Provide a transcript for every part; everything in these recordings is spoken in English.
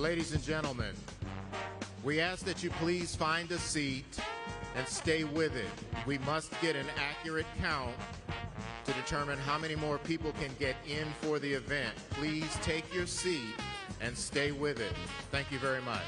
Ladies and gentlemen, we ask that you please find a seat and stay with it. We must get an accurate count to determine how many more people can get in for the event. Please take your seat and stay with it. Thank you very much.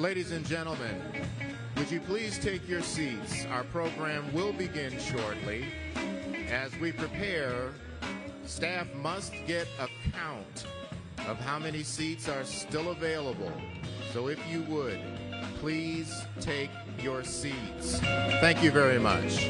Ladies and gentlemen, would you please take your seats? Our program will begin shortly. As we prepare, staff must get a count of how many seats are still available. So if you would, please take your seats. Thank you very much.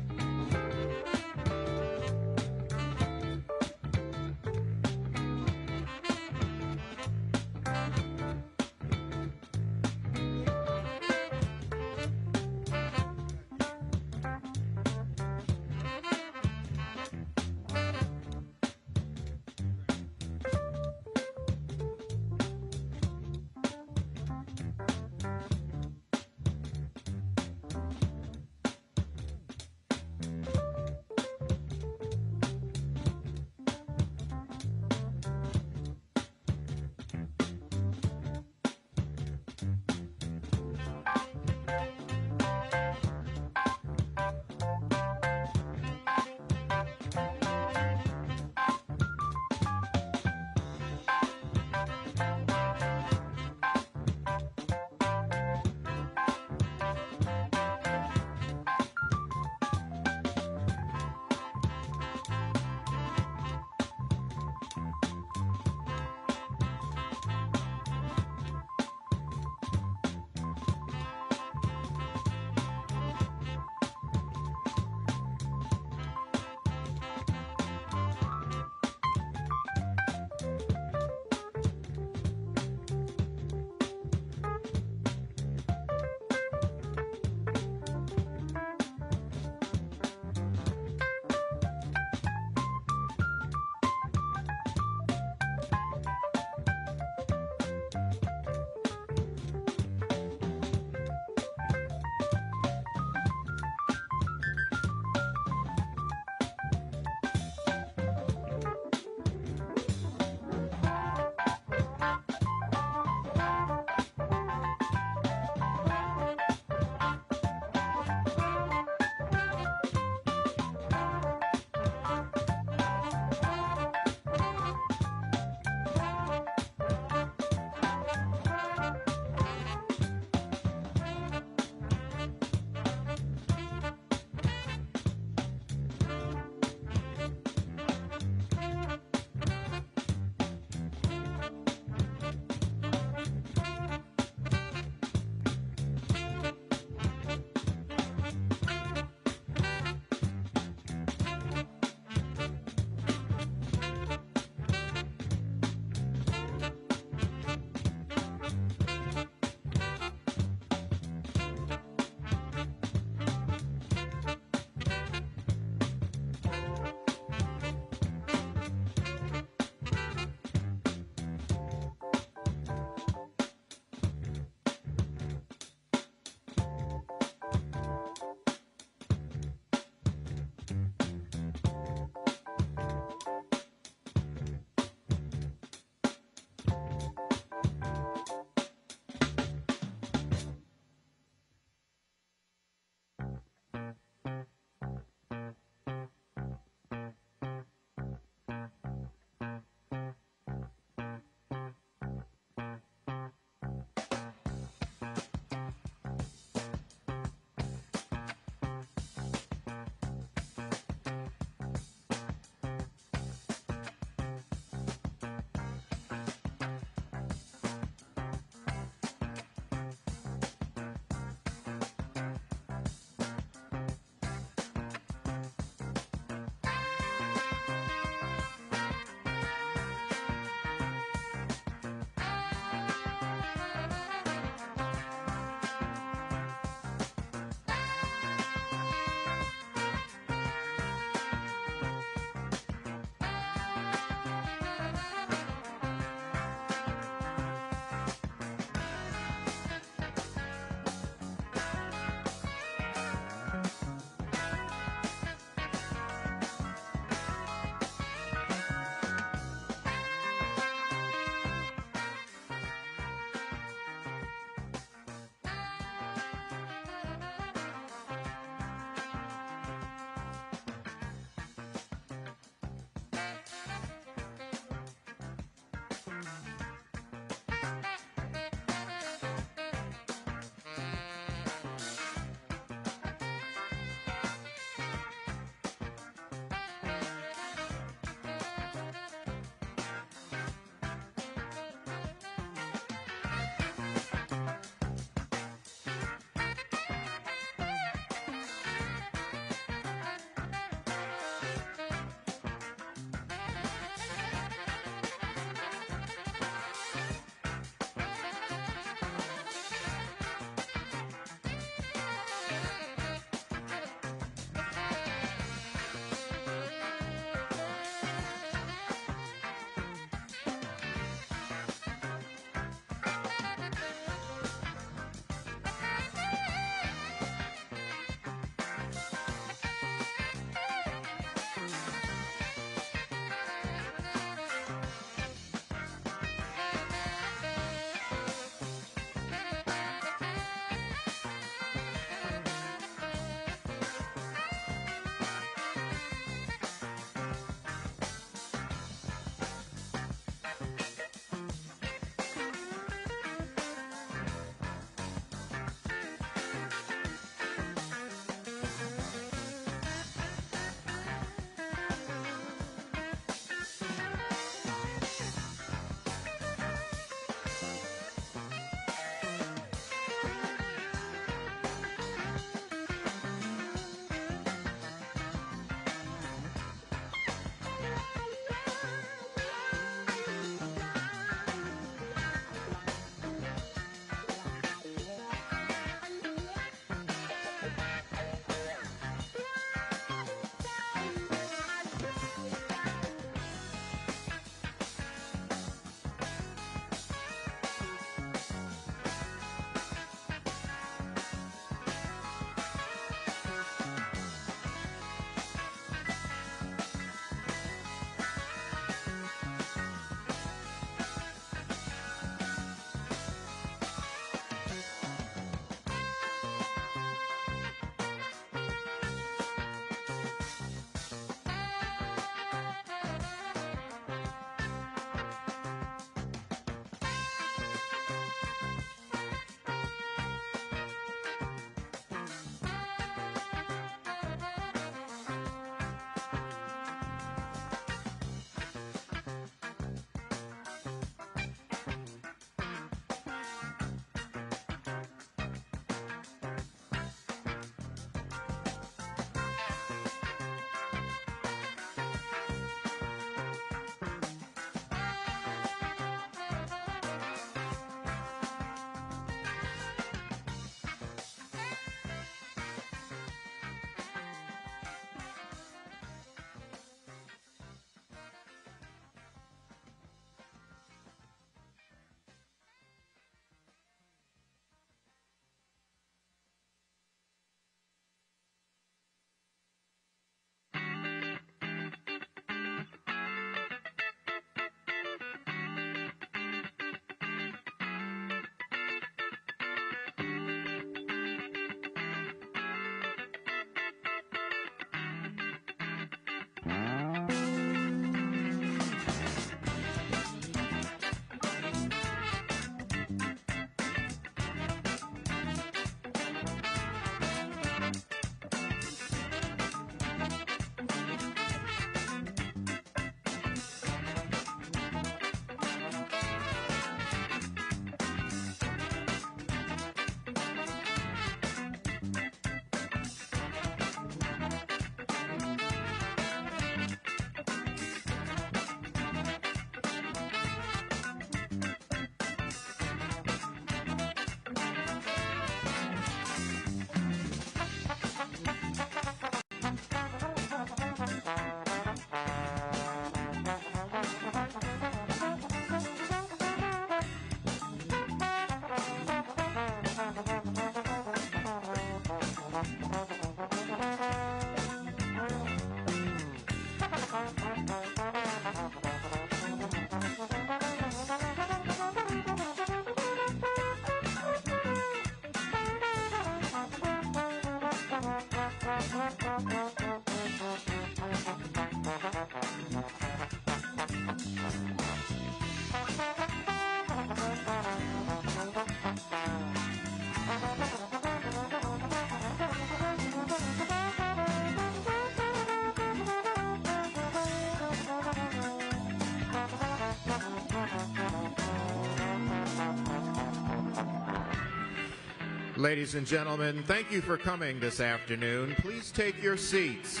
Ladies and gentlemen, thank you for coming this afternoon. Please take your seats.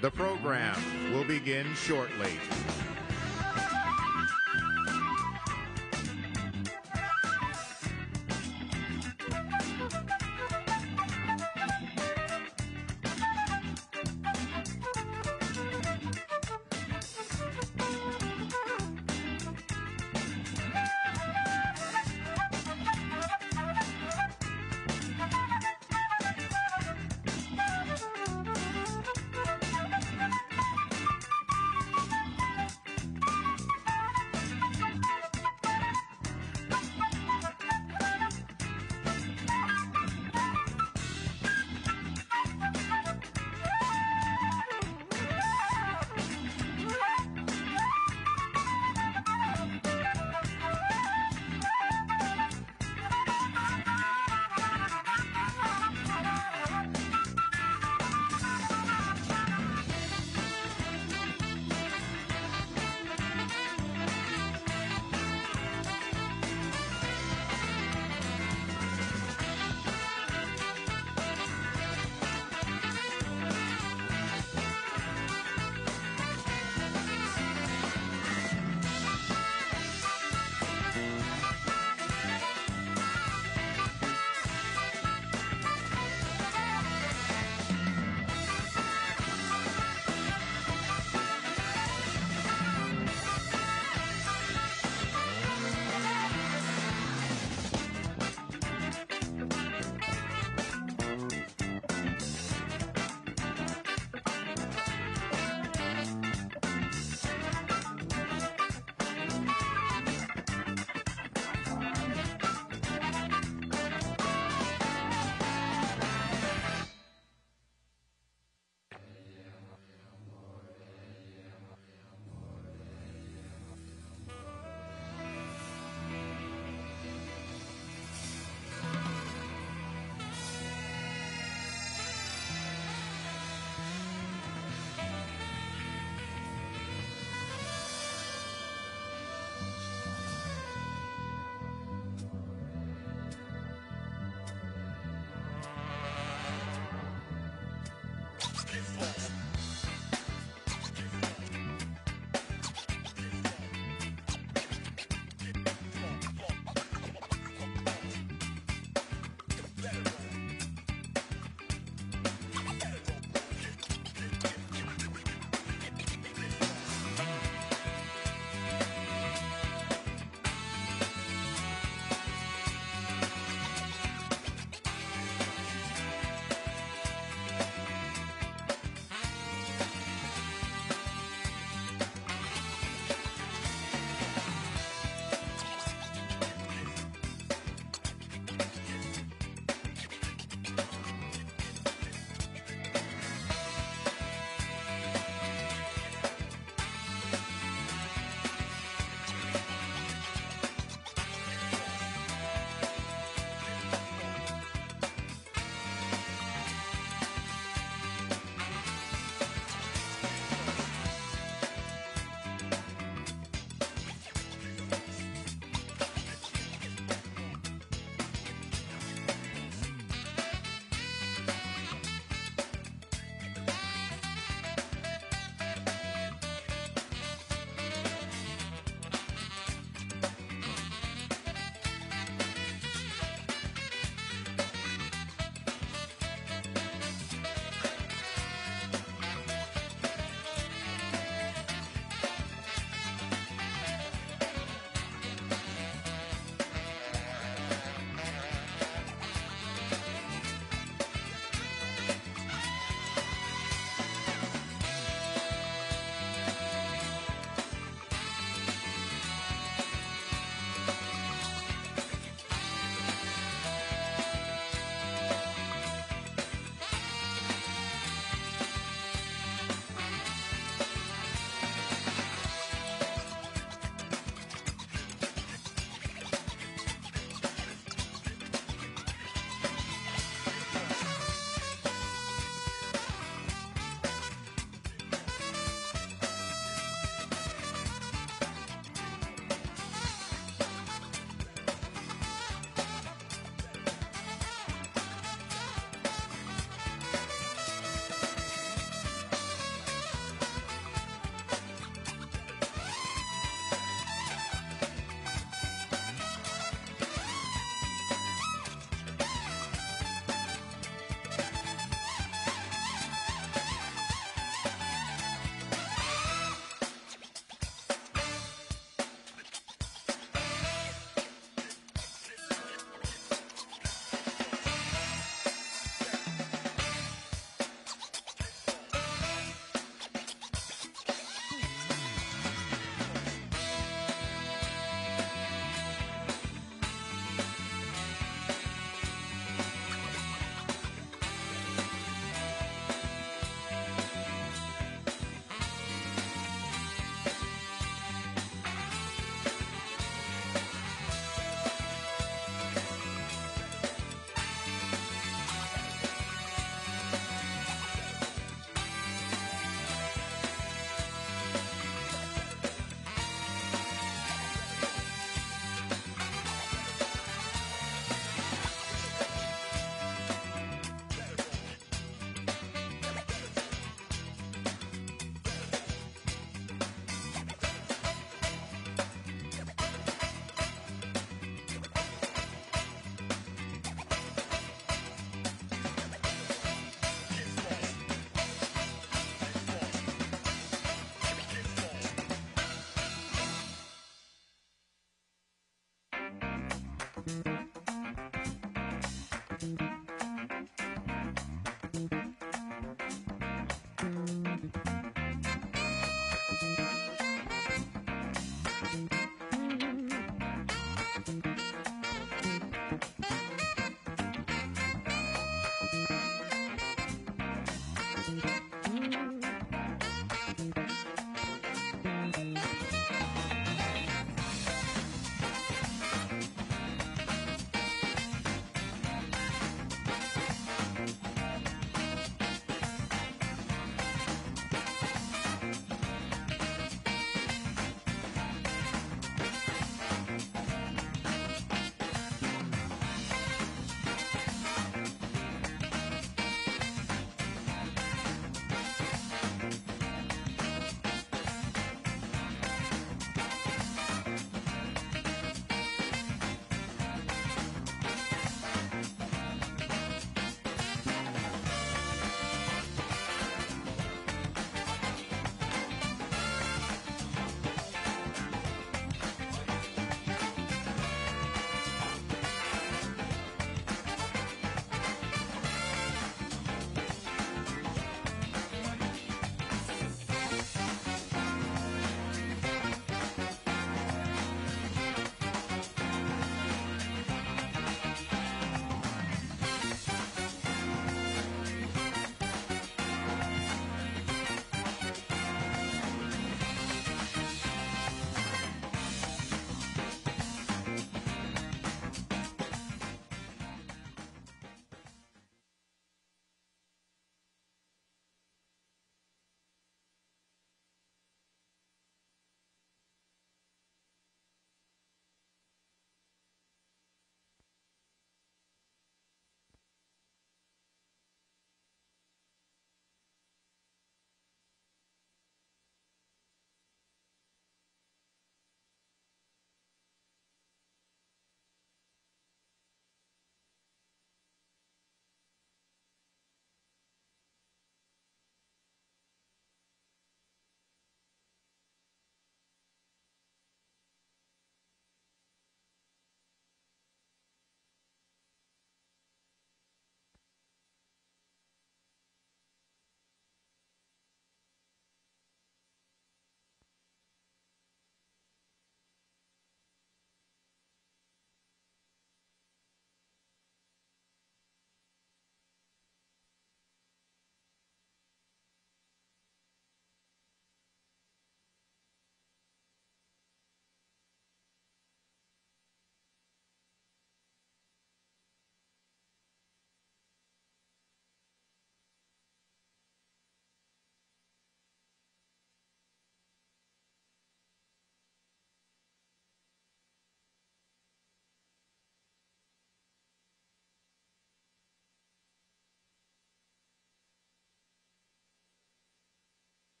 The program will begin shortly.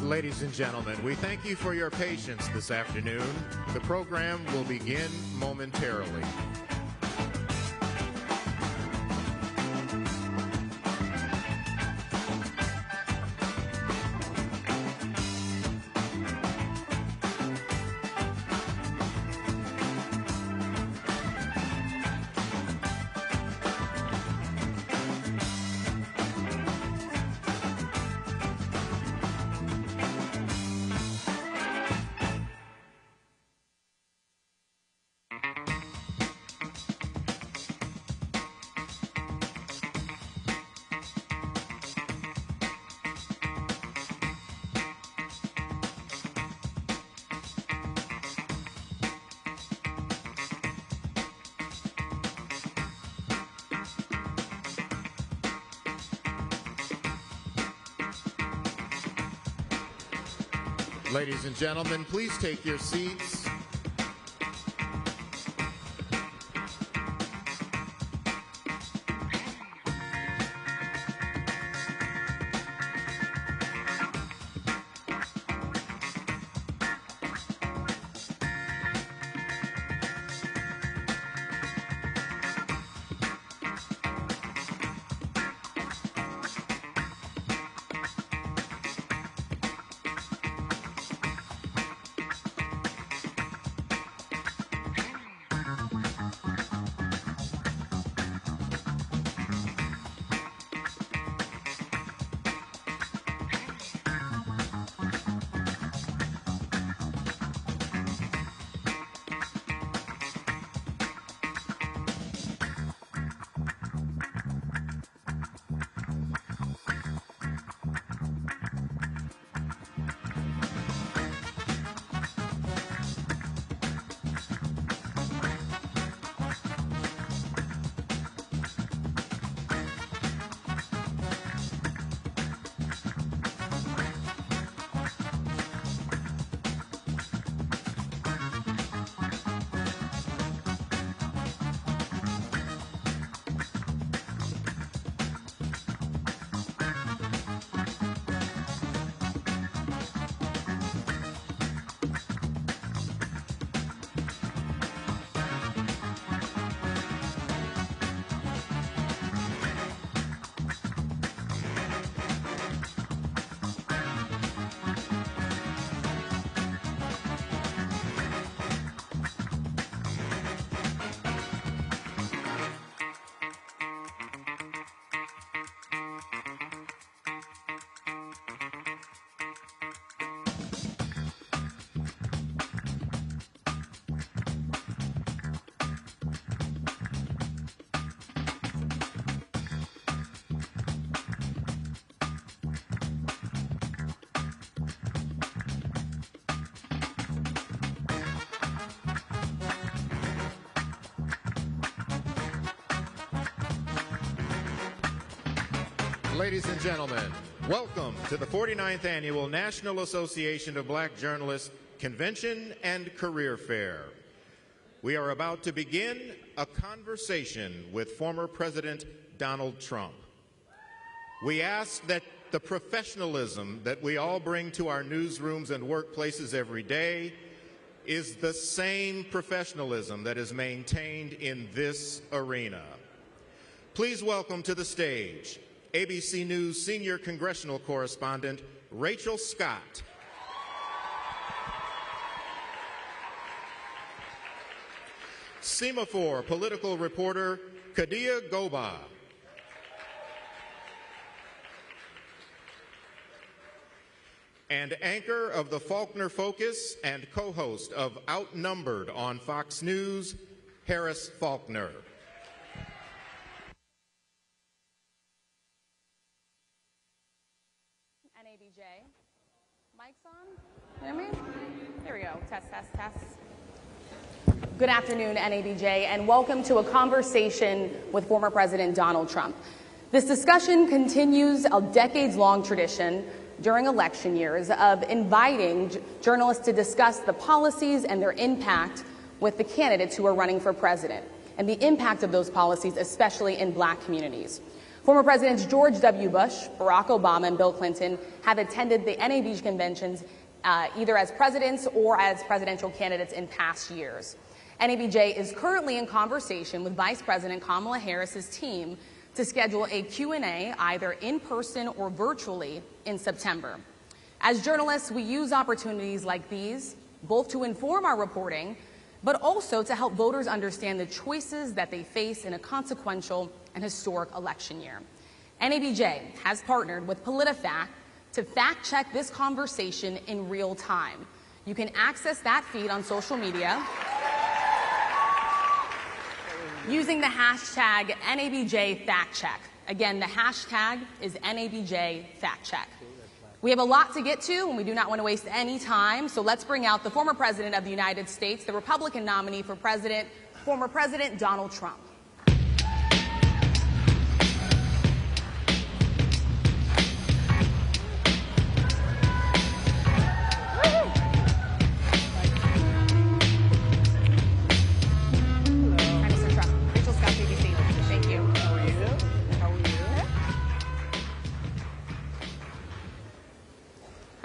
Ladies and gentlemen, we thank you for your patience this afternoon. The program will begin momentarily. Ladies and gentlemen, please take your seats. Ladies and gentlemen, welcome to the 49th Annual National Association of Black Journalists Convention and Career Fair. We are about to begin a conversation with former President Donald Trump. We ask that the professionalism that we all bring to our newsrooms and workplaces every day is the same professionalism that is maintained in this arena. Please welcome to the stage ABC News senior congressional correspondent Rachel Scott. Semaphore political reporter Kadia Goba. And anchor of the Faulkner Focus and co-host of Outnumbered on Fox News, Harris Faulkner. NABJ. Mic's on? Hear me? There we go. Test, test, test. Good afternoon, NABJ, and welcome to a conversation with former President Donald Trump. This discussion continues a decades-long tradition during election years of inviting journalists to discuss the policies and their impact with the candidates who are running for president, and the impact of those policies, especially in Black communities. Former Presidents George W. Bush, Barack Obama, and Bill Clinton have attended the NABJ conventions either as presidents or as presidential candidates in past years. NABJ is currently in conversation with Vice President Kamala Harris's team to schedule a Q&A either in person or virtually in September. As journalists, we use opportunities like these both to inform our reporting, but also to help voters understand the choices that they face in a consequential and historic election year. NABJ has partnered with PolitiFact to fact-check this conversation in real time. You can access that feed on social media using the hashtag NABJFactCheck. Again, the hashtag is NABJFactCheck. We have a lot to get to, and we do not want to waste any time, so let's bring out the former President of the United States, the Republican nominee for President, former President Donald Trump.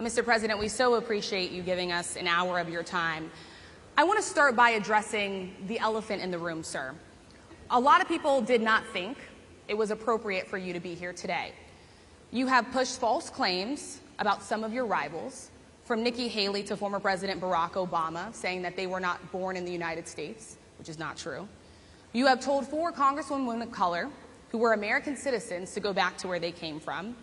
Mr. President, we so appreciate you giving us an hour of your time. I want to start by addressing the elephant in the room, sir. A lot of people did not think it was appropriate for you to be here today. You have pushed false claims about some of your rivals, from Nikki Haley to former President Barack Obama, saying that they were not born in the United States, which is not true. You have told 4 congresswomen of color who were American citizens to go back to where they came from.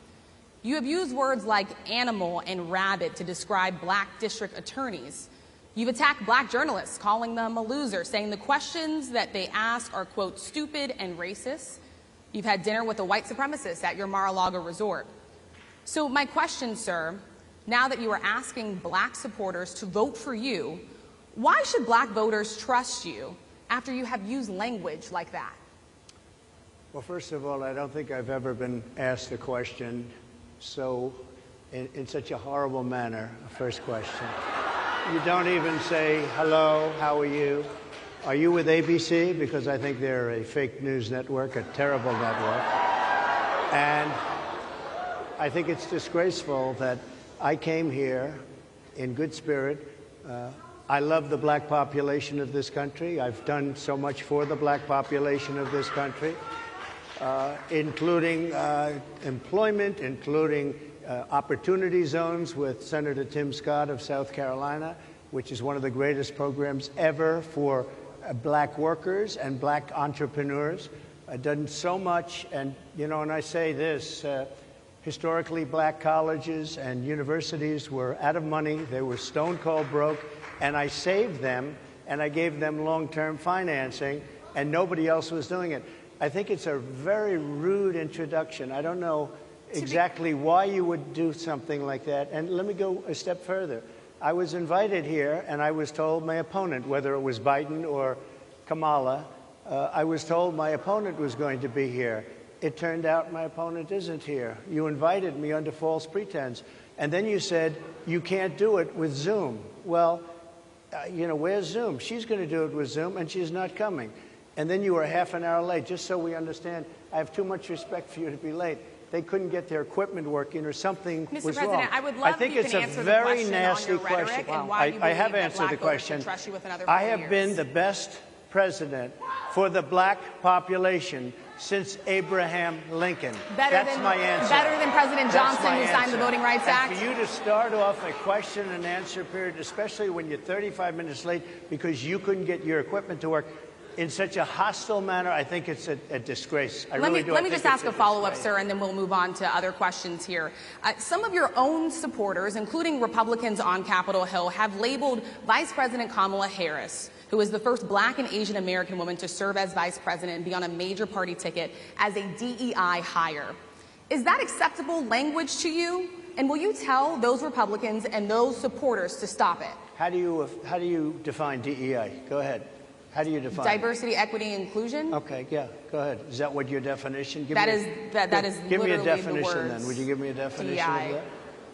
You have used words like animal and rabid to describe black district attorneys. You've attacked black journalists, calling them a loser, saying the questions that they ask are, quote, stupid and racist. You've had dinner with a white supremacist at your Mar-a-Lago resort. So my question, sir, now that you are asking black supporters to vote for you, why should black voters trust you after you have used language like that? Well, first of all, I don't think I've ever been asked a question so in such a horrible manner. First question. You don't even say, hello, how are you? Are you with ABC? Because I think they're a fake news network, a terrible network. And I think it's disgraceful that I came here in good spirit. I love the black population of this country. I've done so much for the black population of this country. Including employment, including opportunity zones with Senator Tim Scott of South Carolina, which is one of the greatest programs ever for black workers and black entrepreneurs. I've done so much, and you know, and I say this, historically black colleges and universities were out of money, they were stone cold broke, and I saved them, and I gave them long-term financing, and nobody else was doing it. I think it's a very rude introduction. I don't know exactly why you would do something like that. And let me go a step further. I was invited here, and I was told my opponent, whether it was Biden or Kamala, I was told my opponent was going to be here. It turned out my opponent isn't here. You invited me under false pretense. And then you said, you can't do it with Zoom. Well, you know, where's Zoom? She's going to do it with Zoom, and she's not coming. And then you were half an hour late. Just so we understand, I have too much respect for you to be late. They couldn't get their equipment working or something was wrong. Mr. President, I would love if you can answer the question on your rhetoric and why you believe have that answered black the voters should question. trust you with another 4 I have years. been the best president for the black population since Abraham Lincoln. That's my answer. Better than President Johnson, who signed the Voting Rights Act? And for you to start off a question and answer period, especially when you're 35 minutes late because you couldn't get your equipment to work, in such a hostile manner, I think it's a disgrace. Let me just ask a follow-up, sir, and then we'll move on to other questions here. Some of your own supporters, including Republicans on Capitol Hill, have labeled Vice President Kamala Harris, who is the first black and Asian American woman to serve as vice president and be on a major party ticket, as a DEI hire. Is that acceptable language to you? And will you tell those Republicans and those supporters to stop it? How do you define DEI? Go ahead. How do you define diversity, equity, inclusion? Okay, yeah, go ahead. Is that what your definition? Give me a definition then. Would you give me a definition of that?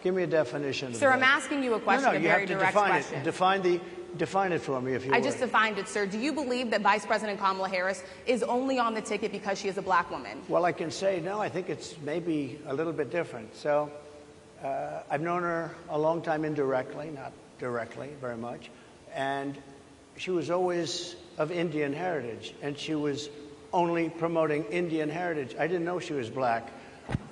Give me a definition of that. Sir, I'm asking you a question, a very direct question. Define define it for me, if you would. I just defined it, sir. Do you believe that Vice President Kamala Harris is only on the ticket because she is a black woman? Well, I can say no. I think it's maybe a little bit different. So I've known her a long time indirectly, not directly very much. And she was always of Indian heritage, and she was only promoting Indian heritage. I didn't know she was black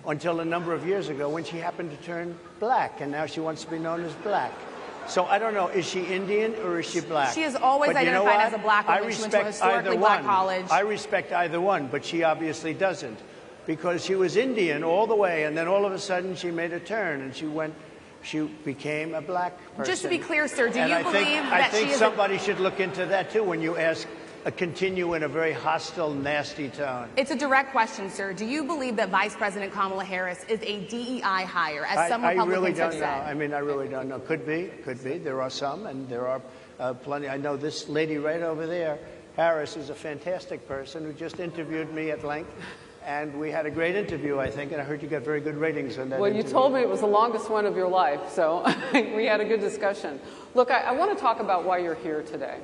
until a number of years ago when she happened to turn black, and now she wants to be known as black. So I don't know, is she Indian or is she black? She has always identified as a black woman. She went to a historically black college. I respect either one, but she obviously doesn't, because she was Indian all the way, and then all of a sudden she made a turn, and she became a black person. Just to be clear, sir, do you believe that I think somebody should look into that too when you ask continue in a very hostile, nasty tone. It's a direct question, sir. Do you believe that Vice President Kamala Harris is a DEI hire, as some Republicans really don't have know. said? I mean, I really don't know. Could be. There are some, and there are plenty. I know this lady right over there, Harris, is a fantastic person who just interviewed me at length. And we had a great interview, I think, and I heard you got very good ratings on that Well, interview. you told me it was the longest one of your life, so we had a good discussion. Look, I want to talk about why you're here today.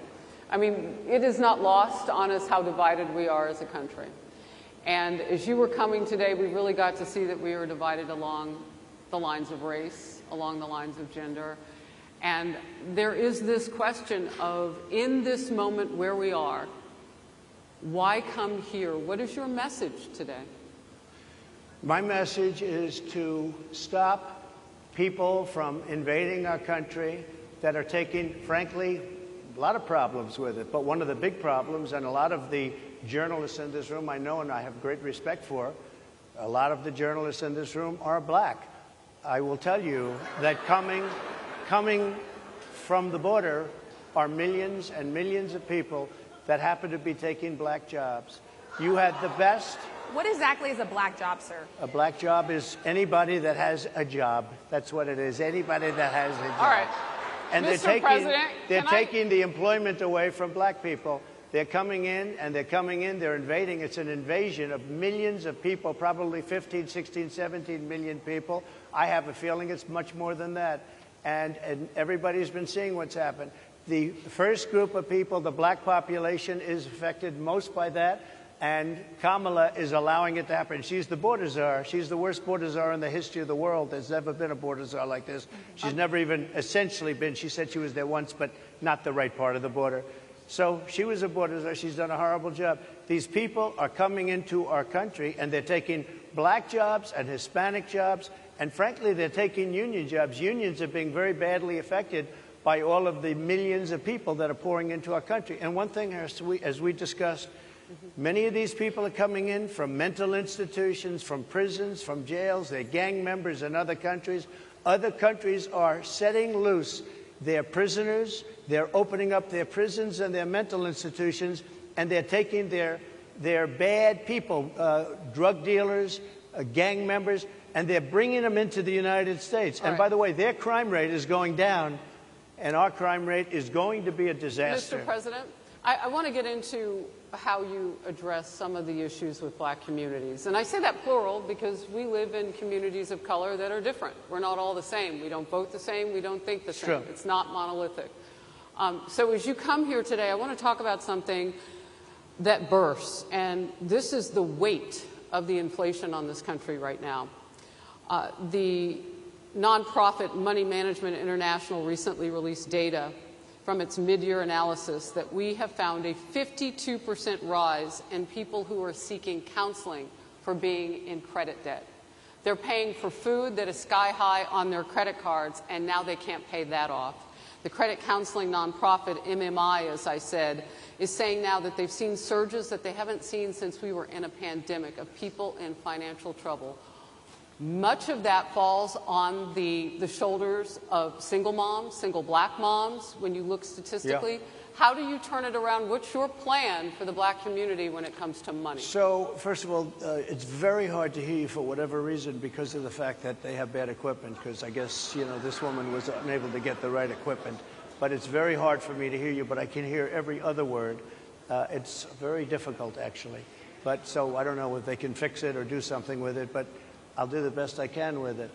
I mean, it is not lost on us how divided we are as a country. And as you were coming today, we really got to see that we were divided along the lines of race, along the lines of gender. And there is this question of, in this moment where we are, why come here? What is your message today? My message is to stop people from invading our country that are taking, frankly, a lot of problems with it. But one of the big problems, and a lot of the journalists in this room I know and I have great respect for, a lot of the journalists in this room are black. I will tell you that coming from the border are millions and millions of people that happen to be taking black jobs. You had the best. What exactly is a black job, sir? A black job is anybody that has a job. That's what it is. Anybody that has a job. All right. And Mr. they're taking the employment away from black people. They're coming in, they're invading. It's an invasion of millions of people, probably 15, 16, 17 million people. I have a feeling it's much more than that. And everybody's been seeing what's happened. The first group of people, the black population, is affected most by that. And Kamala is allowing it to happen. She's the border czar. She's the worst border czar in the history of the world. There's never been a border czar like this. She's never even essentially been. She said she was there once, but not the right part of the border. So she was a border czar. She's done a horrible job. These people are coming into our country, and they're taking black jobs and Hispanic jobs, and frankly, they're taking union jobs. Unions are being very badly affected by all of the millions of people that are pouring into our country. And one thing, as we discussed, many of these people are coming in from mental institutions, from prisons, from jails. They're gang members in other countries. Other countries are setting loose their prisoners. They're opening up their prisons and their mental institutions, and they're taking their bad people, drug dealers, gang members, and they're bringing them into the United States. And by the way, their crime rate is going down, and our crime rate is going to be a disaster. Mr. President, I want to get into how you address some of the issues with black communities. And I say that plural because we live in communities of color that are different. We're not all the same. We don't vote the same. We don't think the same. True. It's not monolithic. So as you come here today, I want to talk about something that bursts. And this is the weight of the inflation on this country right now. The nonprofit Money Management International recently released data from its mid-year analysis that we have found a 52% rise in people who are seeking counseling for being in credit debt. They're paying for food that is sky high on their credit cards, and now they can't pay that off. The credit counseling nonprofit MMI, as I said, is saying now that they've seen surges that they haven't seen since we were in a pandemic of people in financial trouble. Much of that falls on the shoulders of single moms, single black moms, when you look statistically. Yeah. How do you turn it around? What's your plan for the black community when it comes to money? So, first of all, it's very hard to hear you for whatever reason because of the fact that they have bad equipment, because I guess, you know, this woman was unable to get the right equipment. But it's very hard for me to hear you, but I can hear every other word. It's very difficult, actually. But so I don't know if they can fix it or do something with it, but I'll do the best I can with it.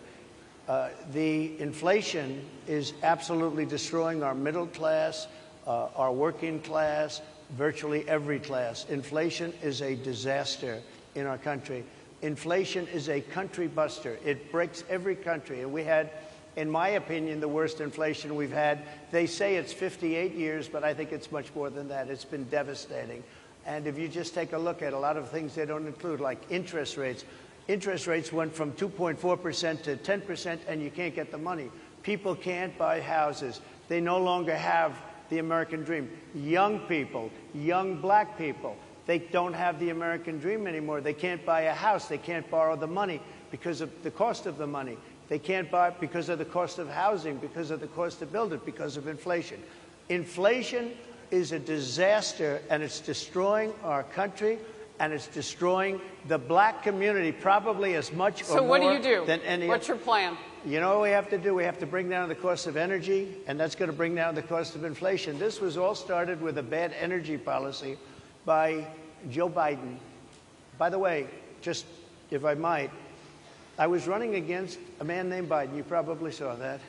The inflation is absolutely destroying our middle class, our working class, virtually every class. Inflation is a disaster in our country. Inflation is a country buster. It breaks every country. And we had, in my opinion, the worst inflation we've had. They say it's 58 years, but I think it's much more than that. It's been devastating. And if you just take a look at a lot of things they don't include, like interest rates. Interest rates went from 2.4% to 10%, and you can't get the money. People can't buy houses. They no longer have the American dream. Young people, young black people, they don't have the American dream anymore. They can't buy a house. They can't borrow the money because of the cost of the money. They can't buy it because of the cost of housing, because of the cost to build it, because of inflation. Inflation is a disaster, and it's destroying our country, and it's destroying the black community probably as much or more So what do you do? Than any What's your plan? You know what we have to do? We have to bring down the cost of energy, and that's going to bring down the cost of inflation. This was all started with a bad energy policy by Joe Biden. By the way, just if I might, I was running against a man named Biden. You probably saw that.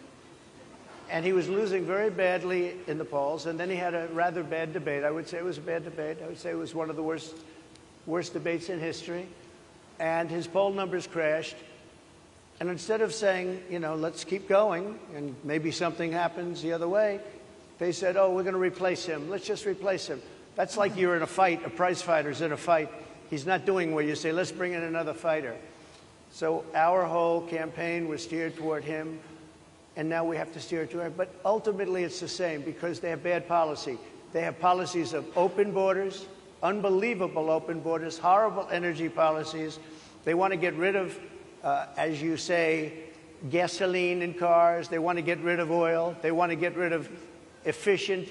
And he was losing very badly in the polls, and then he had a rather bad debate. I would say it was a bad debate. I would say it was one of the worst debates in history. And his poll numbers crashed. And instead of saying, you know, let's keep going, and maybe something happens the other way, they said, oh, we're going to replace him. Let's just replace him. That's like you're in a fight, a prize fighter's in a fight. He's not doing well. You say, let's bring in another fighter. So our whole campaign was steered toward him, and now we have to steer toward him. But ultimately, it's the same because they have bad policy. They have policies of open borders, unbelievable open borders, horrible energy policies. They want to get rid of, as you say, gasoline in cars. They want to get rid of oil. They want to get rid of efficient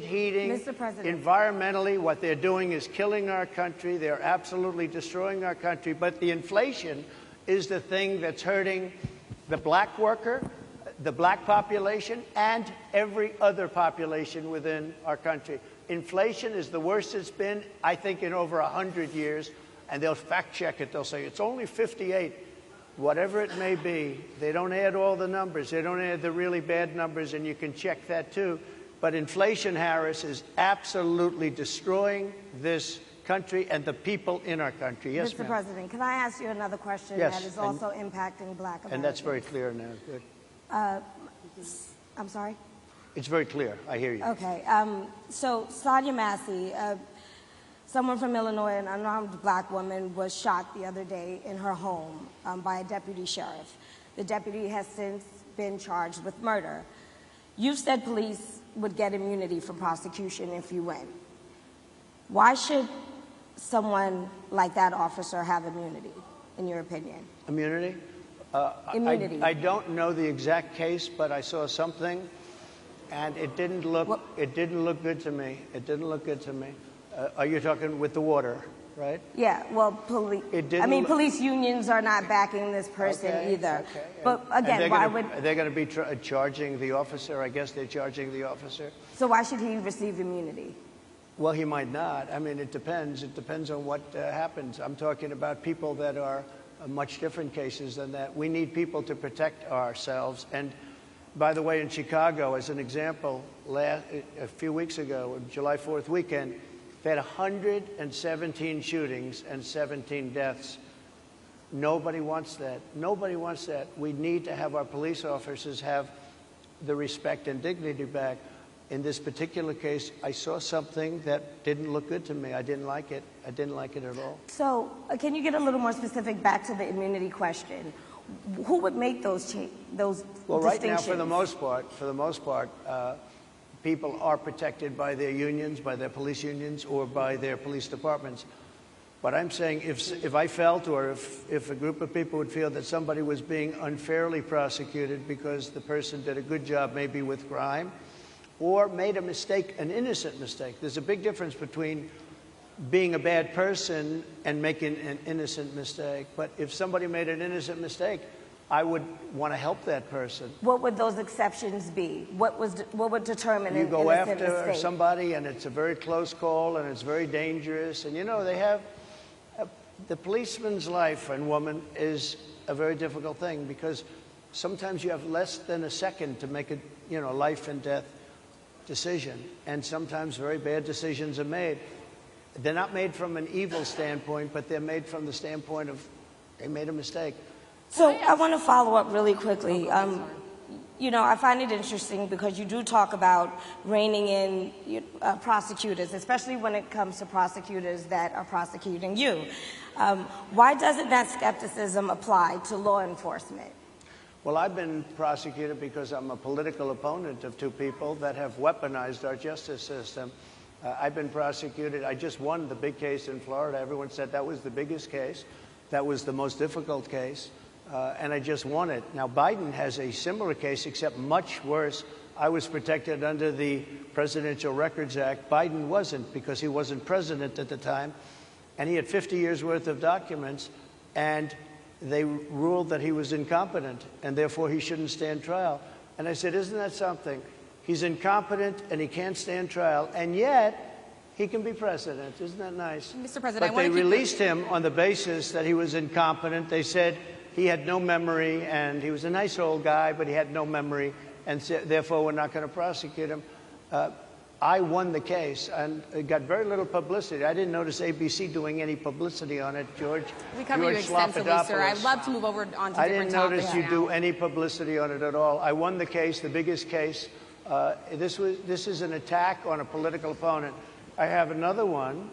heating. Mr. President. Environmentally, what they're doing is killing our country. They're absolutely destroying our country. But the inflation is the thing that's hurting the black worker, the black population, and every other population within our country. Inflation is the worst it's been, I think, in over 100 years. And they'll fact check it. They'll say, it's only 58. Whatever it may be, they don't add all the numbers. They don't add the really bad numbers, and you can check that too. But inflation, Harris, is absolutely destroying this country and the people in our country. Yes, Mr. President, can I ask you another question Yes, that is also impacting black Americans? And that's very clear now. Good. I'm sorry? It's very clear. I hear you. Okay. So Sonia Massey, someone from Illinois, an unarmed black woman, was shot the other day in her home by a deputy sheriff. The deputy has since been charged with murder. You've said police would get immunity from prosecution if you win. Why should someone like that officer have immunity, in your opinion? Immunity? Immunity. I don't know the exact case, but I saw something, and it didn't look good to me. It didn't look good to me. Are you talking with the water, right? Yeah, well, police unions are not backing this person either. Okay. But again, why would... They're going to be charging the officer. I guess they're charging the officer. So why should he receive immunity? Well, he might not. I mean, it depends. It depends on what happens. I'm talking about people that are much different cases than that. We need people to protect ourselves. And by the way, in Chicago, as an example, a few weeks ago, July 4th weekend, they had 117 shootings and 17 deaths. Nobody wants that. Nobody wants that. We need to have our police officers have the respect and dignity back. In this particular case, I saw something that didn't look good to me. I didn't like it. I didn't like it at all. So can you get a little more specific back to the immunity question? Who would make those Well, right now, for the most part, people are protected by their unions, by their police unions, or by their police departments. But I'm saying if I felt, or if a group of people would feel that somebody was being unfairly prosecuted because the person did a good job maybe with crime, or made a mistake, an innocent mistake. There's a big difference between being a bad person and making an innocent mistake. But if somebody made an innocent mistake, I would want to help that person. What would those exceptions be? What would determine an innocent mistake? You go after somebody, and it's a very close call, and it's very dangerous. And, you know, they have the policeman's life and woman is a very difficult thing because sometimes you have less than a second to make it, you know, life and death decision, and sometimes very bad decisions are made. They're not made from an evil standpoint, but they're made from the standpoint of they made a mistake. So I want to follow up really quickly. You know, I find it interesting because you do talk about reining in prosecutors, especially when it comes to prosecutors that are prosecuting you. Why doesn't that skepticism apply to law enforcement? Well, I've been prosecuted because I'm a political opponent of two people that have weaponized our justice system. I've been prosecuted. I just won the big case in Florida. Everyone said that was the biggest case. That was the most difficult case. And I just won it. Now, Biden has a similar case, except much worse. I was protected under the Presidential Records Act. Biden wasn't, because he wasn't president at the time. And he had 50 years' worth of documents. And they ruled that he was incompetent, and therefore he shouldn't stand trial. And I said, isn't that something? He's incompetent, and he can't stand trial, and yet he can be president. Isn't that nice? Mr. President, but they released him on the basis that he was incompetent. They said he had no memory, and he was a nice old guy, but he had no memory, and therefore we're not going to prosecute him. I won the case, and it got very little publicity. I didn't notice ABC doing any publicity on it, George. We cover you extensively, sir. I'd love to move over on to different topics. I didn't notice you do any publicity on it at all. I won the case, the biggest case. This is an attack on a political opponent. I have another one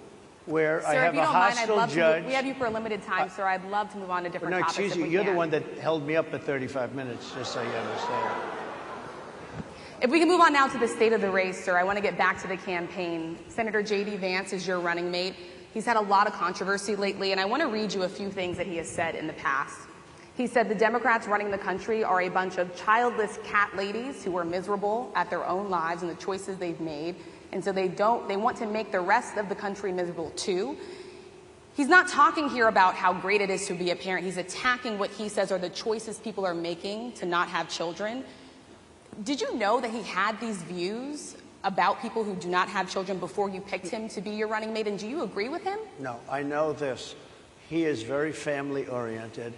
where I have a hostile judge. We have you for a limited time, sir. I'd love to move on to different topics. No, excuse you. You're the one that held me up for 35 minutes, just so you understand. If we can move on now to the state of the race, sir, I want to get back to the campaign. Senator J.D. Vance is your running mate. He's had a lot of controversy lately, and I want to read you a few things that he has said in the past. He said the Democrats running the country are a bunch of childless cat ladies who are miserable at their own lives and the choices they've made, and so they want to make the rest of the country miserable too. He's not talking here about how great it is to be a parent. He's attacking what he says are the choices people are making to not have children. Did you know that he had these views about people who do not have children before you picked him to be your running mate, and do you agree with him? No, I know this. He is very family-oriented,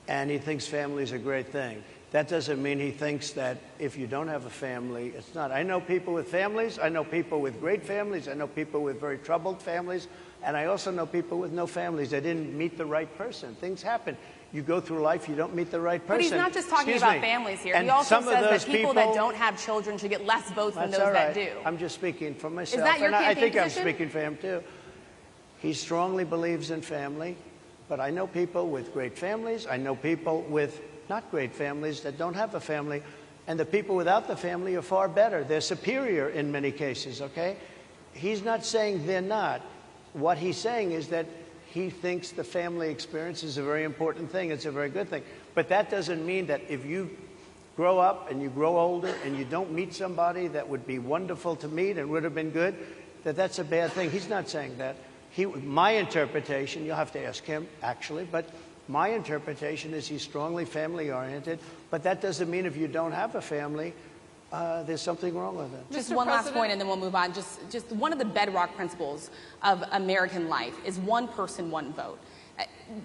and he thinks family is a great thing. That doesn't mean he thinks that if you don't have a family, it's not. I know people with families. I know people with great families. I know people with very troubled families. And I also know people with no families. They didn't meet the right person. Things happen. You go through life, you don't meet the right person. But he's not just talking about families here. He also says that people that don't have children should get less votes than those that do. I'm just speaking for myself. Is that your campaign I think position? I'm speaking for him, too. He strongly believes in family, but I know people with great families. I know people with not great families that don't have a family, and the people without the family are far better. They're superior in many cases, okay? He's not saying they're not. What he's saying is that he thinks the family experience is a very important thing. It's a very good thing. But that doesn't mean that if you grow up and you grow older and you don't meet somebody that would be wonderful to meet and would have been good, that that's a bad thing. He's not saying that. My interpretation, you'll have to ask him, actually, but my interpretation is he's strongly family-oriented, but that doesn't mean if you don't have a family, there's something wrong with it. Just one last point and then we'll move on. Just one of the bedrock principles of American life is one person, one vote.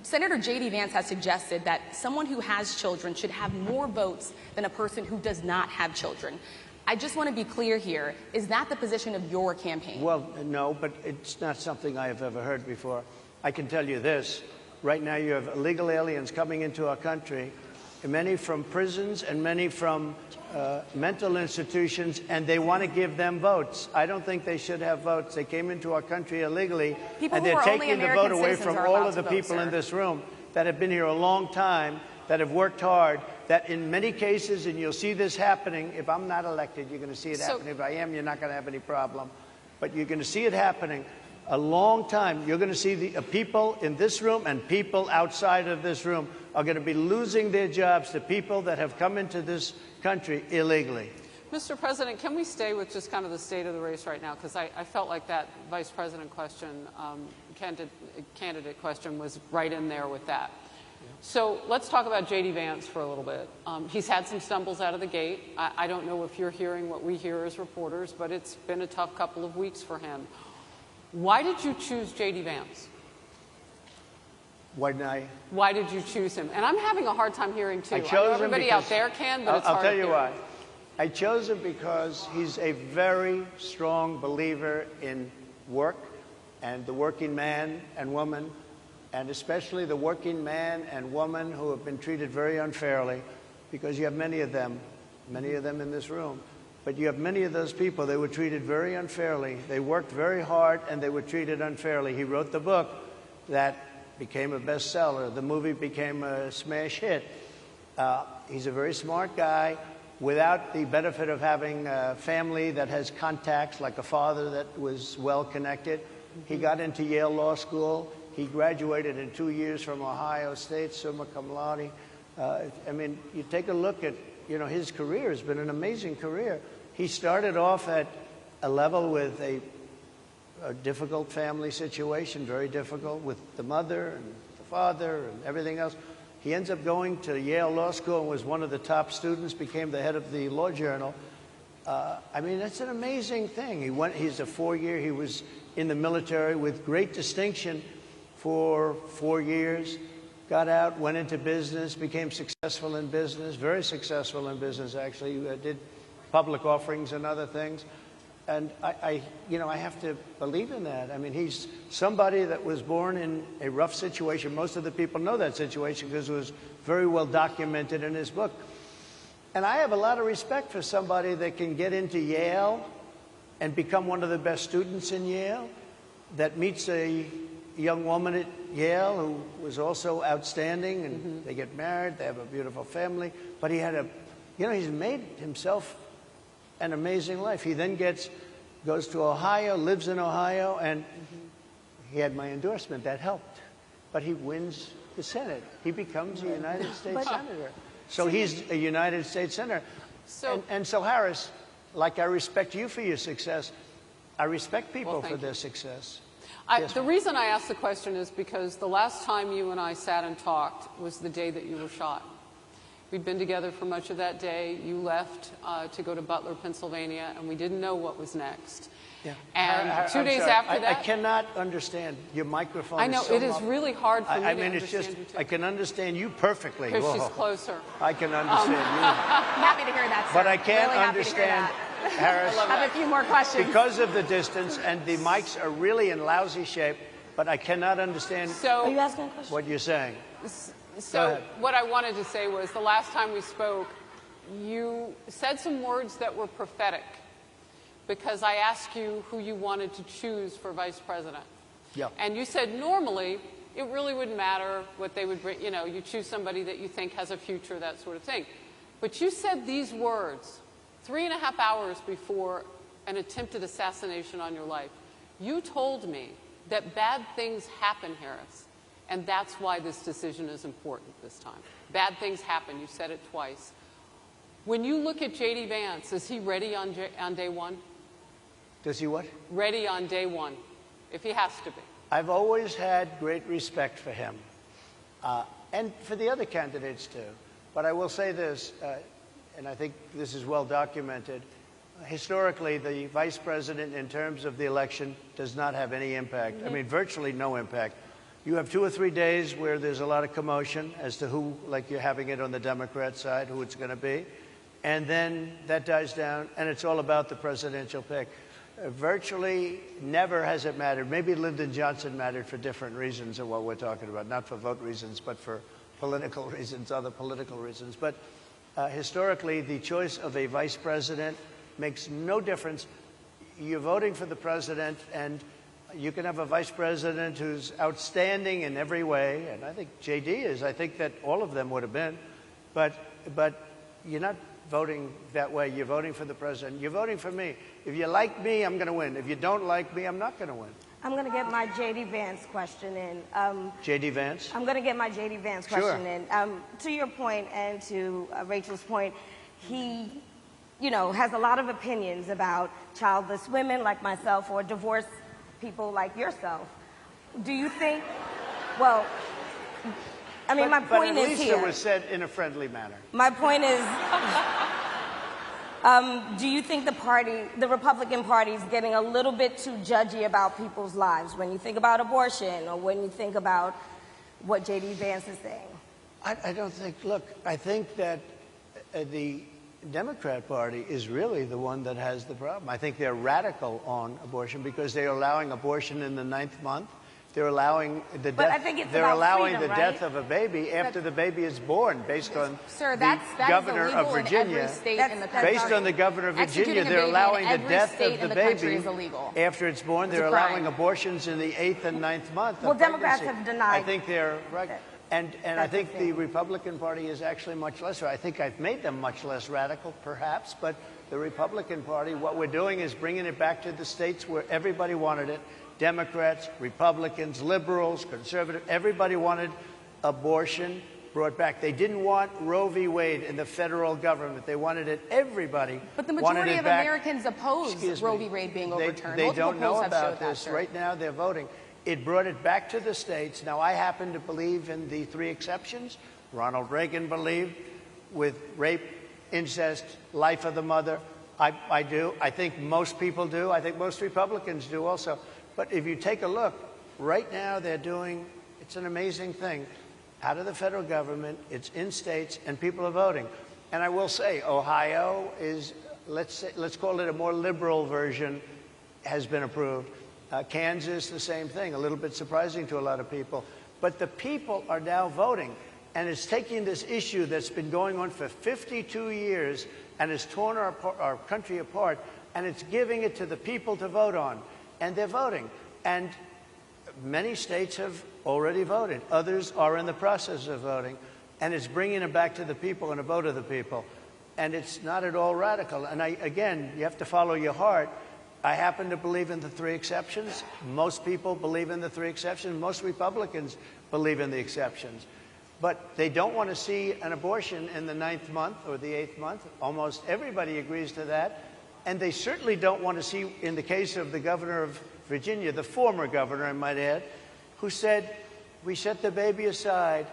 Senator J.D. Vance has suggested that someone who has children should have more votes than a person who does not have children. I just want to be clear here. Is that the position of your campaign? Well, no, but it's not something I have ever heard before. I can tell you this. Right now you have illegal aliens coming into our country, many from prisons and many from mental institutions, and they want to give them votes. I don't think they should have votes. They came into our country illegally, and they're taking the vote away from all of the people in this room that have been here a long time, that have worked hard, that in many cases, and you'll see this happening, if I'm not elected, you're going to see it happening. If I am, you're not going to have any problem. But you're going to see it happening a long time. You're going to see the people in this room and people outside of this room are going to be losing their jobs to people that have come into this country illegally. Mr. President, can we stay with just kind of the state of the race right now? Because I felt like that vice president question, candidate question was right in there with that. So let's talk about J.D. Vance for a little bit. He's had some stumbles out of the gate. I don't know if you're hearing what we hear as reporters, but it's been a tough couple of weeks for him. Why did you choose J.D. Vance? Why did you choose him? And I'm having a hard time hearing, too. I chose know everybody him out there can, but it's hard I'll tell you why. I chose him because he's a very strong believer in work and the working man and woman, and especially the working man and woman who have been treated very unfairly, because you have many of them in this room. But you have many of those people, they were treated very unfairly. They worked very hard and they were treated unfairly. He wrote the book that became a bestseller. The movie became a smash hit. He's a very smart guy without the benefit of having a family that has contacts, like a father that was well connected. He got into Yale Law School. He graduated in 2 years from Ohio State, summa cum laude. I mean, you take a look at, his career has been an amazing career. He started off at a level with a difficult family situation, very difficult, with the mother and the father and everything else. He ends up going to Yale Law School and was one of the top students, became the head of the law journal. I mean, that's an amazing thing. He's a 4-year, he was in the military with great distinction for 4 years, got out, went into business, became successful in business, very successful in business, actually, did public offerings and other things. And I have to believe in that. I mean, he's somebody that was born in a rough situation. Most of the people know that situation because it was very well documented in his book. And I have a lot of respect for somebody that can get into Yale and become one of the best students in Yale, that meets a young woman at Yale who was also outstanding, and they get married, they have a beautiful family. But he had he's made himself an amazing life. He then goes to Ohio, lives in Ohio, and he had my endorsement. That helped. But he wins the Senate. He becomes a United States Senator. So he's a United States Senator. And so, Harris, like I respect you for your success, I respect people for their success. The reason I asked the question is because the last time you and I sat and talked was the day that you were shot. We'd been together for much of that day. You left to go to Butler, Pennsylvania, and we didn't know what was next. Yeah. And 2 days after that... I cannot understand. Your microphone I know, is so it is really hard for me to understand it's just, you too. I can understand you perfectly. Because she's closer. I can understand you. I'm happy to hear that, sir. But I can't really understand, Harris. I have a few more questions. Because of the distance, and the mics are really in lousy shape, but I cannot understand Are you asking a question? what you're saying. So what I wanted to say was the last time we spoke, you said some words that were prophetic because I asked you who you wanted to choose for vice president. Yeah. And you said normally it really wouldn't matter what they would bring, you choose somebody that you think has a future, that sort of thing. But you said these words 3.5 hours before an attempted assassination on your life. You told me that bad things happen, Harris. And that's why this decision is important this time. Bad things happen. You said it twice. When you look at J.D. Vance, is he ready on day one? Does he what? Ready on day one, if he has to be. I've always had great respect for him, and for the other candidates too. But I will say this, and I think this is well documented. Historically, the vice president, in terms of the election, does not have any impact. I mean, virtually no impact. You have 2 or 3 days where there's a lot of commotion as to who, like you're having it on the Democrat side, who it's going to be. And then that dies down, and it's all about the presidential pick. Virtually never has it mattered. Maybe Lyndon Johnson mattered for different reasons of what we're talking about, not for vote reasons, but for political reasons, other political reasons. But historically, the choice of a vice president makes no difference. You're voting for the president, and you can have a vice president who's outstanding in every way, and I think J.D. is. I think that all of them would have been. But you're not voting that way. You're voting for the president. You're voting for me. If you like me, I'm going to win. If you don't like me, I'm not going to win. I'm going to get my J.D. Vance question in. J.D. Vance? I'm going to get my J.D. Vance question in. To your point and to Rachel's point, he, has a lot of opinions about childless women like myself or divorced people like yourself. Do you think, well, I mean, my point is here. But at least it was said in a friendly manner. My point is, do you think the Republican Party is getting a little bit too judgy about people's lives when you think about abortion or when you think about what J.D. Vance is saying? I don't think, look, I think that the Democrat Party is really the one that has the problem. I think they're radical on abortion because they're allowing abortion in the 9th month. They're allowing the death of a baby after the baby is born, based on the governor of Virginia. Based on the governor of Virginia, they're allowing the death of the baby after it's born. They're allowing abortions in the 8th and 9th month. Well, Democrats have denied. I think they're right. And I think the Republican Party is actually much less. I think I've made them much less radical, perhaps, but the Republican Party, what we're doing is bringing it back to the states where everybody wanted it. Democrats, Republicans, liberals, conservatives, everybody wanted abortion brought back. They didn't want Roe v. Wade in the federal government. They wanted it, everybody. But the majority of Americans oppose Roe v. Wade being overturned. They don't know about this. Right now they're voting. It brought it back to the states. Now, I happen to believe in the 3 exceptions. Ronald Reagan believed with rape, incest, life of the mother. I do. I think most people do. I think most Republicans do also. But if you take a look, right now they're doing, it's an amazing thing, out of the federal government, it's in states, and people are voting. And I will say, Ohio is, let's call it a more liberal version, has been approved. Kansas, the same thing, a little bit surprising to a lot of people. But the people are now voting, and it's taking this issue that's been going on for 52 years and has torn our country apart, and it's giving it to the people to vote on. And they're voting. And many states have already voted. Others are in the process of voting. And it's bringing it back to the people and a vote of the people. And it's not at all radical. And again, you have to follow your heart. I happen to believe in the 3 exceptions. Most people believe in the 3 exceptions. Most Republicans believe in the exceptions. But they don't want to see an abortion in the 9th month or the 8th month. Almost everybody agrees to that. And they certainly don't want to see, in the case of the governor of Virginia, the former governor, I might add, who said, we set the baby aside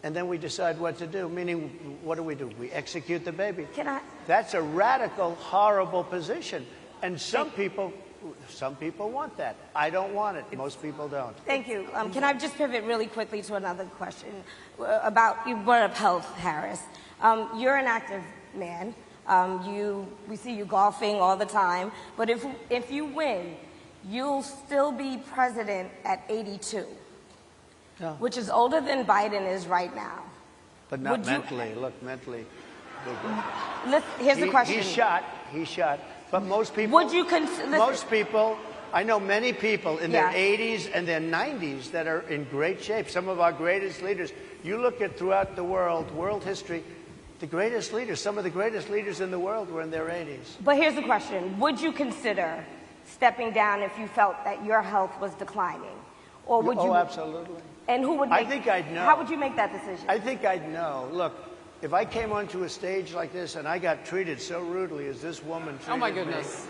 and then we decide what to do. Meaning, what do? We execute the baby. That's a radical, horrible position. And some people want that. I don't want it. Most people don't. Thank you. Can I just pivot really quickly to another question about, you brought up health, Harris. You're an active man. We see you golfing all the time, but if you win, you'll still be president at 82, which is older than Biden is right now. But not mentally. Look, mentally. Here's the question. He's shot. But most people, I know many people in their 80s and their 90s that are in great shape. Some of our greatest leaders. You look at throughout the world history, the greatest leaders, some of the greatest leaders in the world were in their 80s. But here's the question. Would you consider stepping down if you felt that your health was declining? Or would you? Oh, absolutely. And who would I think I'd know. How would you make that decision? I think I'd know. Look, if I came onto a stage like this and I got treated so rudely as this woman treated me. Oh, my goodness.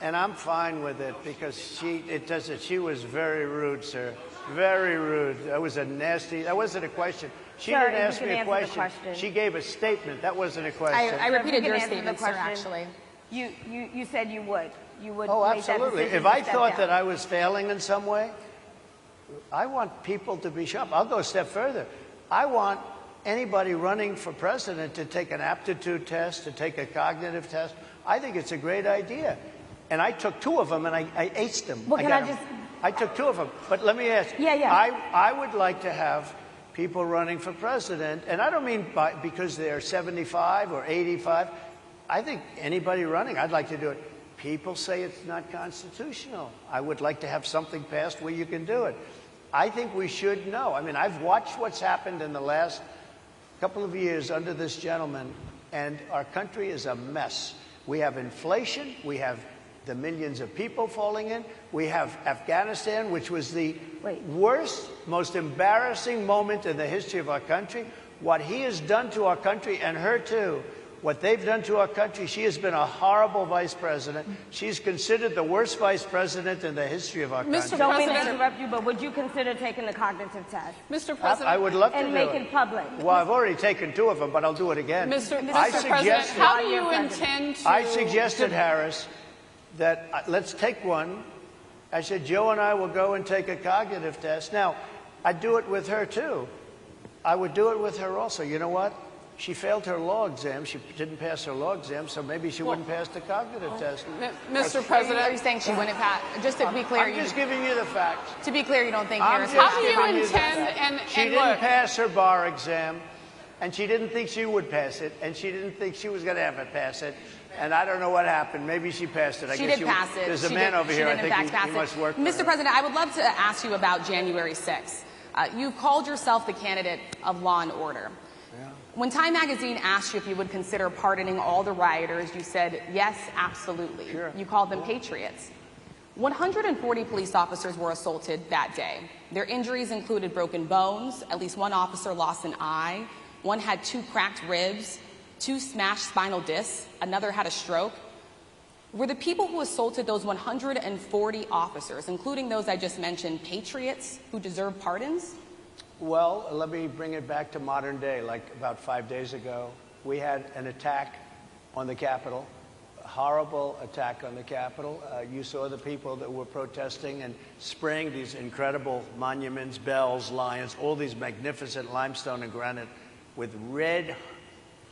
And I'm fine with it because she was very rude, sir. Very rude. That wasn't a question. She didn't ask me a question. She gave a statement. That wasn't a question. I repeated your statement, sir, actually. You said you would. You would Oh, make absolutely. That decision if I to thought step that down. I was failing in some way, I want people to be sharp. I'll go a step further. I want anybody running for president to take an aptitude test, to take a cognitive test. I think it's a great idea. And I took 2 of them and I aced them. Well, I took 2 of them. But let me ask you. I would like to have people running for president, and I don't mean because they're 75 or 85. I think anybody running, I'd like to do it. People say it's not constitutional. I would like to have something passed where you can do it. I think we should know. I mean, I've watched what's happened in the last couple of years under this gentleman, and our country is a mess. We have inflation. We have the millions of people falling in. We have Afghanistan, which was the worst, most embarrassing moment in the history of our country. What he has done to our country, and her too, what they've done to our country, she has been a horrible vice president. She's considered the worst vice president in the history of our country. Don't mean to interrupt you, but would you consider taking the cognitive test? Mr. President, I would love to and do make it it public. Well, I've already taken 2 of them, but I'll do it again. Mr. President, how do you intend to... I suggested, Harris, that let's take one. I said, Joe and I will go and take a cognitive test. Now, I'd do it with her, too. I would do it with her also. You know what? She failed her law exam. She didn't pass her law exam, so maybe she wouldn't pass the cognitive test. Mr. President, are you saying she wouldn't pass? Just to be clear, I'm just giving you the facts. To be clear, you don't think I'm Harris? just How do you giving the intend facts. She and didn't look, pass her bar exam, and she didn't think she would pass it, and she didn't think she was going to ever pass it. And I don't know what happened. Maybe she passed it. She did pass it. There's a man over here. I think he must work. Mr. President, I would love to ask you about January 6th. You've called yourself the candidate of law and order. Yeah. When Time Magazine asked you if you would consider pardoning all the rioters, you said, yes, absolutely. Sure. You called them patriots. 140 police officers were assaulted that day. Their injuries included broken bones, at least one officer lost an eye, one had 2 cracked ribs, 2 smashed spinal discs, another had a stroke. Were the people who assaulted those 140 officers, including those I just mentioned, patriots who deserve pardons? Well, let me bring it back to modern day. Like about 5 days ago, we had an attack on the Capitol, a horrible attack on the Capitol. You saw the people that were protesting and spraying these incredible monuments, bells, lions, all these magnificent limestone and granite with red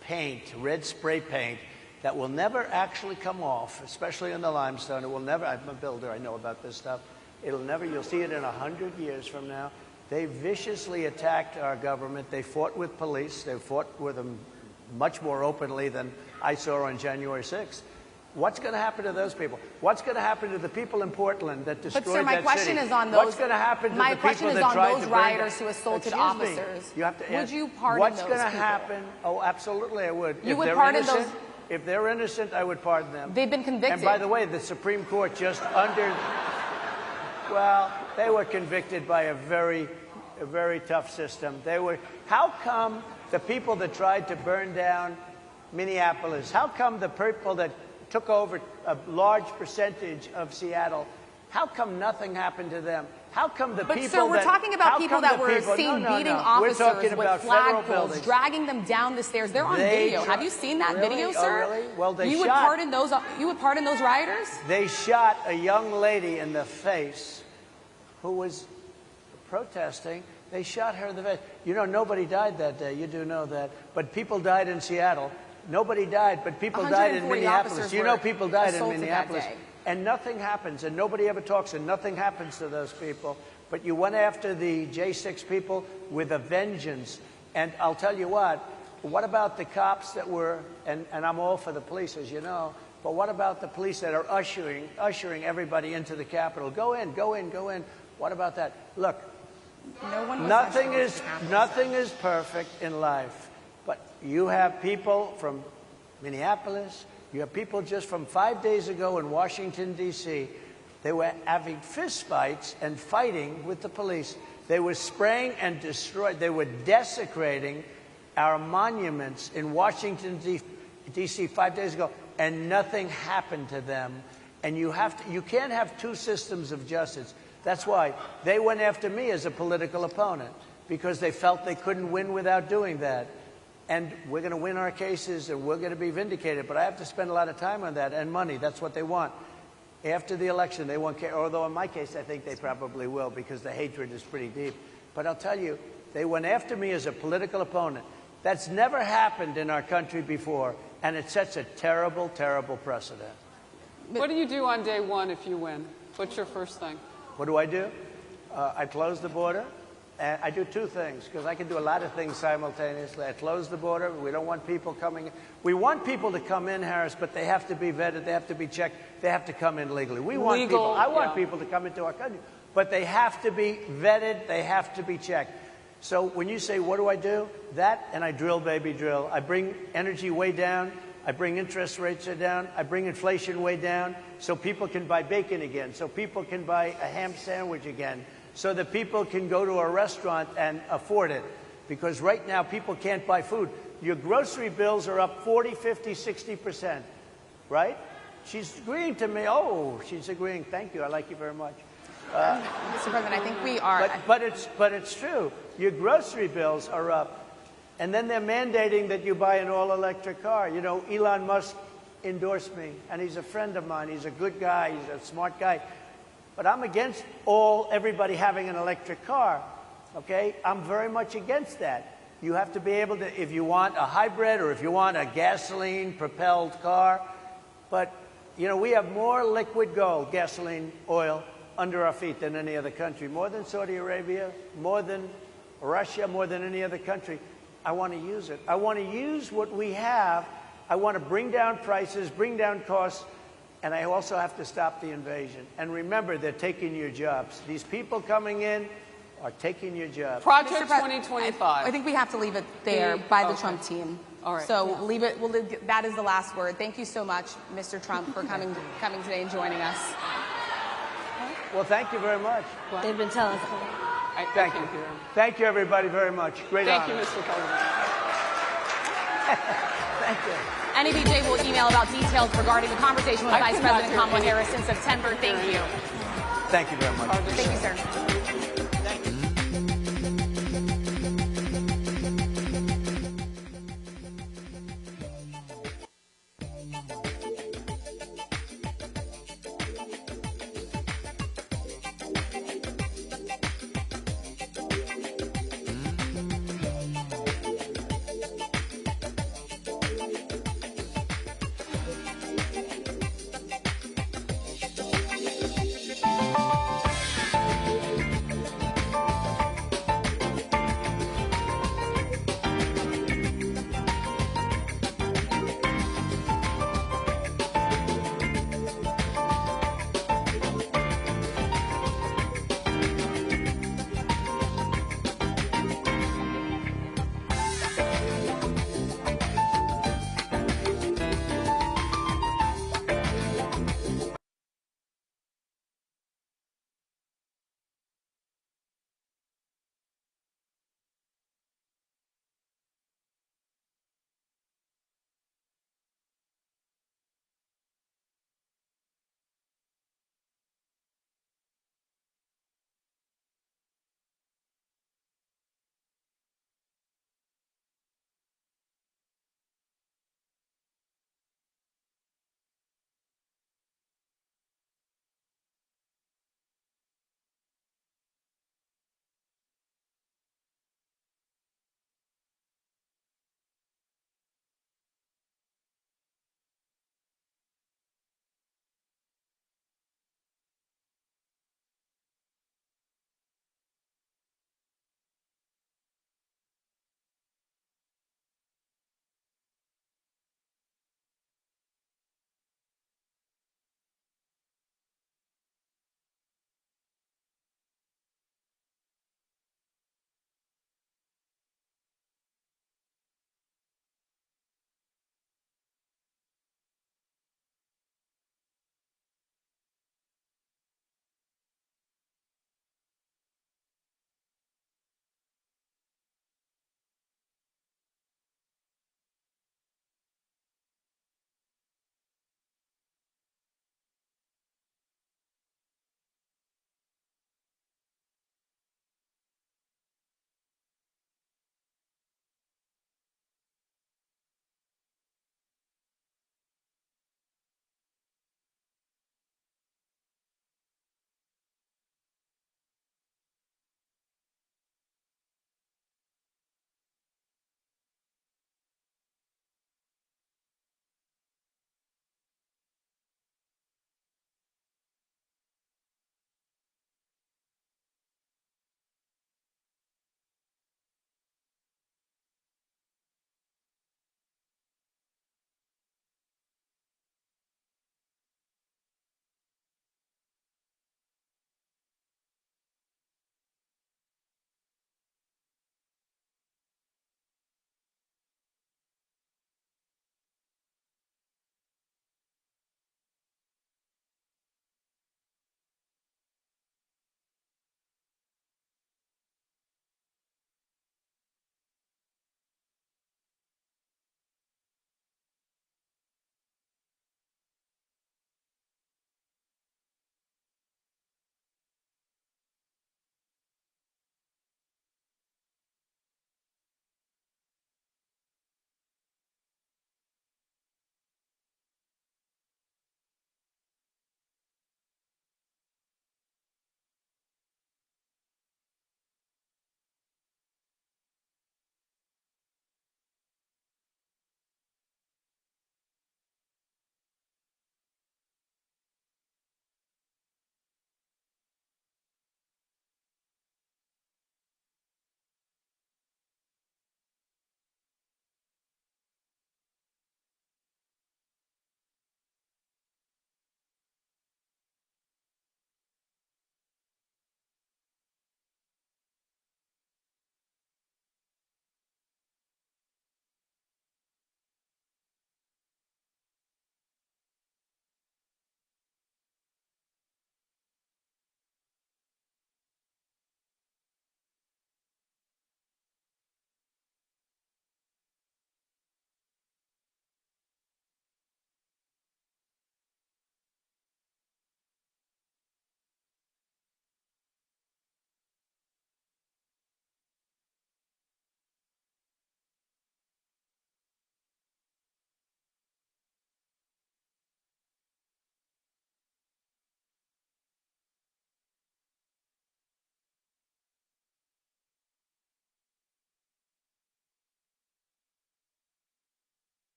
paint, red spray paint that will never actually come off, especially in the limestone. It will never, I'm a builder, I know about this stuff. It'll never, you'll see it in 100 years from now. They viciously attacked our government. They fought with police. They fought with them much more openly than I saw on January 6th. What's going to happen to those people? What's going to happen to the people in Portland that destroyed that city? But, sir, my question is on those. What's going to happen to the people that tried to burn? My question is on those rioters who assaulted officers. You have to would you pardon what's those going to people? happen? Oh, absolutely, I would. You would pardon those? If they're innocent, I would pardon them. They've been convicted. And by the way, the Supreme Court just well, they were convicted by a very tough system. They were. How come the people that tried to burn down Minneapolis? How come the people that took over a large percentage of Seattle? How come nothing happened to them? How come the people But, sir, we're talking about people that were seen beating officers with flagpoles, dragging them down the stairs. They're on video. Have you seen that video, sir? Oh, really? Well, they you would pardon those rioters? They shot a young lady in the face who was protesting. They shot her in the face. You know, nobody died that day. You do know that. But people died in Seattle. Nobody died, but people died in Minneapolis. You know people died in Minneapolis. And nothing happens, and nobody ever talks, and nothing happens to those people. But you went after the J6 people with a vengeance. And I'll tell you what about the cops that were, and I'm all for the police, as you know, but what about the police that are ushering everybody into the Capitol? Go in, go in, go in. What about that? Look, nothing is perfect in life. But you have people from Minneapolis, you have people just from 5 days ago in Washington, D.C. They were having fistfights and fighting with the police. They were spraying and destroying. They were desecrating our monuments in Washington, D.C. 5 days ago, and nothing happened to them. And you can't have two systems of justice. That's why they went after me as a political opponent, because they felt they couldn't win without doing that. And we're going to win our cases, and we're going to be vindicated. But I have to spend a lot of time on that, and money. That's what they want. After the election, they won't care. Although in my case, I think they probably will, because the hatred is pretty deep. But I'll tell you, they went after me as a political opponent. That's never happened in our country before, and it sets a terrible, terrible precedent. What do you do on day one if you win? What's your first thing? What do? I close the border. And I do two things, because I can do a lot of things simultaneously. I close the border. We don't want people coming in. We want people to come in, Harris, but they have to be vetted. They have to be checked. They have to come in legally. We want people. I want people to come into our country, but they have to be vetted. They have to be checked. So when you say, what do? That, and I drill, baby, drill. I bring energy way down. I bring interest rates down. I bring inflation way down, so people can buy bacon again, so people can buy a ham sandwich again, so that people can go to a restaurant and afford it. Because right now, people can't buy food. Your grocery bills are up 40, 50, 60%, right? She's agreeing to me. Oh, she's agreeing. Thank you. I like you very much. Mr. President, I think we are. But it's true. Your grocery bills are up. And then they're mandating that you buy an all-electric car. You know, Elon Musk endorsed me, and he's a friend of mine. He's a good guy. He's a smart guy. But I'm against everybody having an electric car, okay? I'm very much against that. You have to be able to, if you want a hybrid or if you want a gasoline-propelled car. But, you know, we have more liquid gold, gasoline, oil, under our feet than any other country. More than Saudi Arabia, more than Russia, more than any other country. I want to use it. I want to use what we have. I want to bring down prices, bring down costs, and I also have to stop the invasion. And remember, they're taking your jobs. These people coming in are taking your jobs. Project 2025. I think we have to leave it there by the Trump team. All right. So leave it. That is the last word. Thank you so much, Mr. Trump, for coming today and joining us. Well, thank you very much. They've been telling us. Thank you. Thank you, everybody, very much. Great honor. Thank you, Mr. President. Thank you. NABJ will email about details regarding the conversation with Vice President Kamala Harris in September. Thank you. Thank you very much. Thank you, sir.